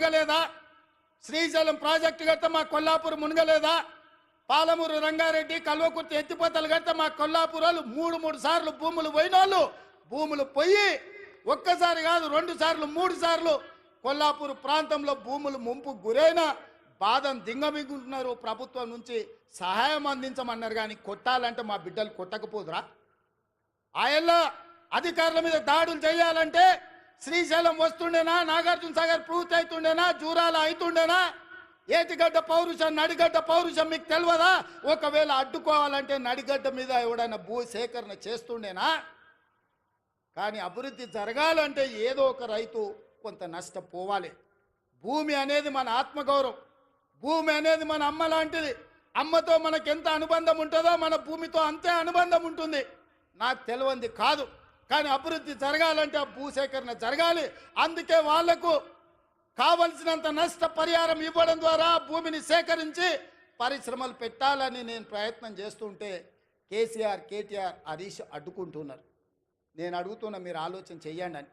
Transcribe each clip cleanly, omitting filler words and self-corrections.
మునగలేదా? Srisailam project కడితే మా కొల్లాపూర్ మునగలేదా? పాలమూరు రంగారెడ్డి కల్వకుర్తి ఎత్తిపోతలు కడితే మా కొల్లాపూరాలు మూడు సార్లు భూములు పోయినోళ్ళు భూములు పోయి ఒక్కసారి కాదు 2 సార్లు 3 సార్లు కొల్లాపూర్ ప్రాంతంలో భూములు ముంపు గురైన బాధను దింగమింగుంటున్నారు. ప్రభుత్వం నుంచి సహాయం అందించమన్నారు కానీ కొట్టాలంటే మా బిడ్డలు కొట్టకపోదురా? ఆయల్ల అధికారుల మీద దాడులు చేయాలంటే శ్రీశైలం వస్తుండేనా? నాగార్జున సాగర్ పూర్తి అవుతుండేనా? జూరాల అవుతుండేనా? ఏటిగడ్డ పౌరుషం నడిగడ్డ పౌరుషం మీకు తెలియదా? ఒకవేళ అడ్డుకోవాలంటే నడిగడ్డ మీద ఎవడైనా భూ సేకరణ చేస్తుండేనా? కానీ అభివృద్ధి జరగాలంటే ఏదో ఒక రైతు కొంత నష్టపోవాలి. భూమి అనేది మన ఆత్మగౌరవం, భూమి అనేది మన అమ్మ లాంటిది. అమ్మతో మనకు ఎంత అనుబంధం ఉంటుందో మన భూమితో అంతే అనుబంధం ఉంటుంది. నాకు తెలియంది కాదు, కానీ అభివృద్ధి జరగాలంటే ఆ భూసేకరణ జరగాలి. అందుకే వాళ్లకు కావలసినంత నష్ట పరిహారం ఇవ్వడం ద్వారా భూమిని సేకరించి పరిశ్రమలు పెట్టాలని నేను ప్రయత్నం చేస్తుంటే కేసీఆర్, కేటీఆర్, హరీష్ అడ్డుకుంటున్నారు. నేను అడుగుతున్నా, మీరు ఆలోచన చెయ్యండి అని.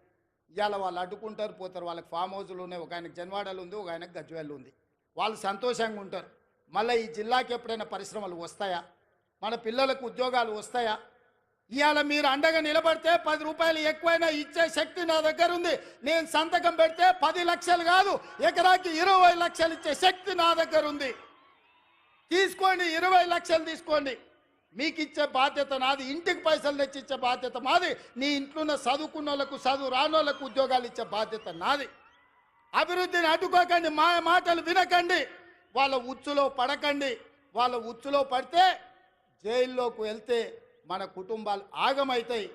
ఇవాళ వాళ్ళు అడ్డుకుంటారు, పోతారు. వాళ్ళకి ఫామ్ హౌస్లు ఉన్నాయి, ఒక ఆయనకు జన్వాడలు ఉంది, ఒక ఆయనకు గజ్వేల్ ఉంది. వాళ్ళు సంతోషంగా ఉంటారు. మళ్ళీ ఈ జిల్లాకి ఎప్పుడైనా పరిశ్రమలు వస్తాయా? మన పిల్లలకు ఉద్యోగాలు వస్తాయా? ఇవాళ మీరు అండగా నిలబడితే 10 రూపాయలు ఎక్కువైనా ఇచ్చే శక్తి నా దగ్గర ఉంది. నేను సంతకం పెడితే 10 లక్షలు కాదు, ఎకరాకి 20 లక్షలు ఇచ్చే శక్తి నా దగ్గర ఉంది. తీసుకోండి, 20 లక్షలు తీసుకోండి. మీకు ఇచ్చే బాధ్యత నాది. ఇంటికి పైసలు తెచ్చి ఇచ్చే బాధ్యత మాది. నీ ఇంట్లో ఉన్న చదువుకున్న వాళ్ళకు, చదువు రానోళ్ళకు ఉద్యోగాలు ఇచ్చే బాధ్యత నాది. అభివృద్ధిని అడ్డుకోకండి, మా మాటలు వినకండి, వాళ్ళ ఉచ్చులో పడకండి. వాళ్ళ ఉచ్చులో పడితే జైల్లోకి వెళ్తే మన కుటుంబాలు ఆగమవుతాయి.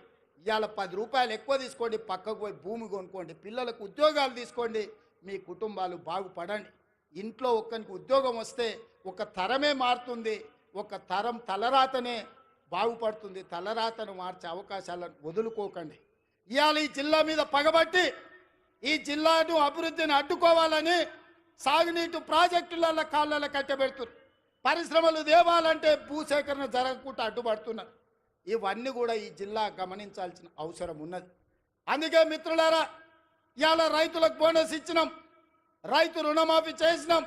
ఇవాళ 10 రూపాయలు ఎక్కువ తీసుకోండి, పక్కకు పోయి భూమి కొనుక్కోండి, పిల్లలకు ఉద్యోగాలు తీసుకోండి, మీ కుటుంబాలు బాగుపడండి. ఇంట్లో ఒక్కరికి ఉద్యోగం వస్తే ఒక తరమే మారుతుంది, ఒక తరం తలరాతనే బాగుపడుతుంది. తలరాతను మార్చే అవకాశాలను వదులుకోకండి. ఇవాళ ఈ జిల్లా మీద పగబట్టి ఈ జిల్లాను అభివృద్ధిని అడ్డుకోవాలని సాగునీటి ప్రాజెక్టుల కాళ్ళ కట్టబెడుతున్నారు. పరిశ్రమలు దేవాలంటే భూసేకరణ జరగకుండా అడ్డుపడుతున్నారు. ఇవన్నీ కూడా ఈ జిల్లా గమనించాల్సిన అవసరం ఉన్నది. అందుకే మిత్రులారా, ఇవాళ రైతులకు బోనస్ ఇచ్చినాం, రైతు రుణమాఫీ చేసినాం,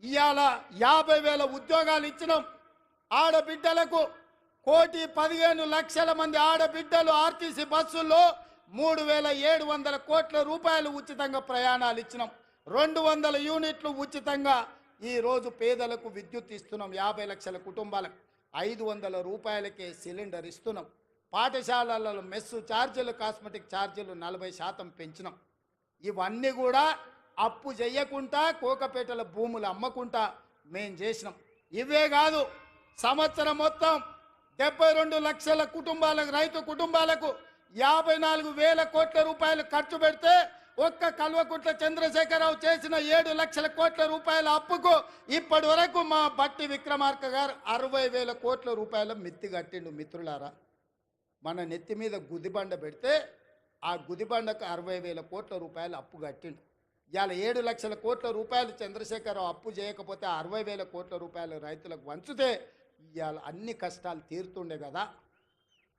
ఇవాళ 50,000 ఉద్యోగాలు ఇచ్చినాం. ఆడబిడ్డలకు 1,15,00,000 మంది ఆడబిడ్డలు ఆర్టీసీ బస్సుల్లో 3,700 కోట్ల రూపాయలు ఉచితంగా ప్రయాణాలు ఇచ్చినాం. 200 యూనిట్లు ఉచితంగా ఈరోజు పేదలకు విద్యుత్ ఇస్తున్నాం. 50 లక్షల కుటుంబాలకు 500 రూపాయలకే సిలిండర్ ఇస్తున్నాం. పాఠశాలలలో మెస్సు ఛార్జీలు, కాస్మెటిక్ ఛార్జీలు 40% పెంచినాం. ఇవన్నీ కూడా అప్పు చేయకుండా కోకపేటల భూములు అమ్మకుండా మేం చేసినాం. ఇవే కాదు, సంవత్సరం మొత్తం 72 లక్షల కుటుంబాలకు, రైతు కుటుంబాలకు 54,000 కోట్ల రూపాయలు ఖర్చు పెడితే ఒక్క కల్వకుంట్ల చంద్రశేఖరరావు చేసిన 7 లక్షల కోట్ల రూపాయల అప్పుకు ఇప్పటి వరకు మా బట్టి విక్రమార్క గారు 60,000 కోట్ల రూపాయల మిత్తి కట్టిండు. మిత్రులారా, మన నెత్తి మీద గుదిబండ పెడితే ఆ గుదిబండకు 60,000 కోట్ల రూపాయలు అప్పు కట్టిండు. ఇవాళ 7 లక్షల కోట్ల రూపాయలు చంద్రశేఖరరావు అప్పు చేయకపోతే 60,000 కోట్ల రూపాయలు రైతులకు వంచితే ఇవాళ అన్ని కష్టాలు తీరుతుండే కదా.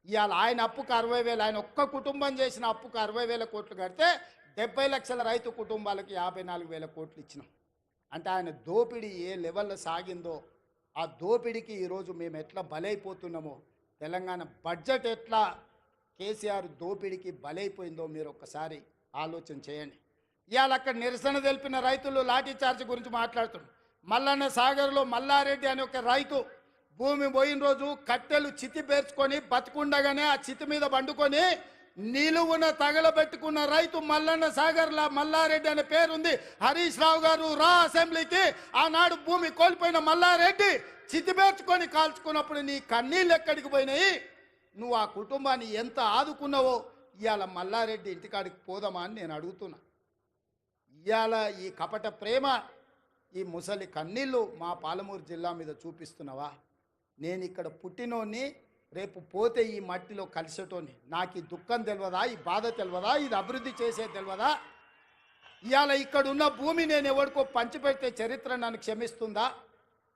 ఇవాళ ఆయన అప్పుకు 60,000, ఆయన ఒక్క కుటుంబం చేసిన అప్పుకు 60,000 కోట్లు కడితే 70 లక్షల రైతు కుటుంబాలకు 54,000 కోట్లు ఇచ్చినాం. అంటే ఆయన దోపిడీ ఏ లెవెల్లో సాగిందో, ఆ దోపిడీకి ఈరోజు మేము ఎట్లా బలైపోతున్నామో, తెలంగాణ బడ్జెట్ ఎట్లా కేసీఆర్ దోపిడీకి బలైపోయిందో మీరు ఒక్కసారి ఆలోచన చేయండి. ఇవాళ అక్కడ నిరసన తెలిపిన రైతులు లాఠీ చార్జ్ గురించి మాట్లాడుతున్నారు. మల్లన్న సాగర్లో మల్లారెడ్డి అనే ఒక రైతు భూమి పోయిన రోజు కట్టెలు చితి పేర్చుకొని బతుకుండగానే ఆ చితి మీద పండుకొని నిలువున తగలబెట్టుకున్న రైతు మల్లన్న సాగర్లా మల్లారెడ్డి అనే పేరుంది. హరీష్ రావు గారు రా అసెంబ్లీకి. ఆనాడు భూమి కోల్పోయిన మల్లారెడ్డి చితి పేర్చుకొని కాల్చుకున్నప్పుడు నీ కన్నీళ్ళు ఎక్కడికి పోయినాయి? నువ్వు ఆ కుటుంబాన్ని ఎంత ఆదుకున్నావో ఇవాళ మల్లారెడ్డి ఇంటికాడికి పోదామా అని నేను అడుగుతున్నా. ఇవాళ ఈ కపట ప్రేమ, ఈ ముసలి కన్నీళ్ళు మా పాలమూరు జిల్లా మీద చూపిస్తున్నావా? నేను ఇక్కడ పుట్టినోని, రేపు పోతే ఈ మట్టిలో కలిసేటోని. నాకు ఈ దుఃఖం తెలియదా? ఈ బాధ తెలియదా? ఇది అభివృద్ధి చేసే తెలియదా? ఇవాళ ఇక్కడ ఉన్న భూమి నేను ఎవరికో పంచిపెడితే చరిత్ర నన్ను క్షమిస్తుందా?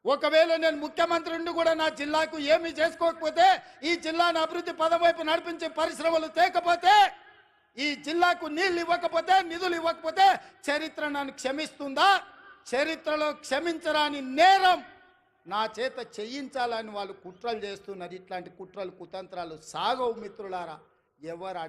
ఒకవేళ నేను ముఖ్యమంత్రి నుండి కూడా నా జిల్లాకు ఏమీ చేసుకోకపోతే, ఈ జిల్లాను అభివృద్ధి పదం వైపు నడిపించే పరిశ్రమలు తేకపోతే ఈ జిల్లాకు నీళ్లు ఇవ్వకపోతే, నిధులు ఇవ్వకపోతే చరిత్ర నన్ను క్షమిస్తుందా? చరిత్రలో క్షమించరాని నేరం నా చేత చేయించాలని వాళ్ళు కుట్రలు చేస్తున్నారు. ఇట్లాంటి కుట్రలు కుతంత్రాలు సాగవు మిత్రులారా. ఎవరు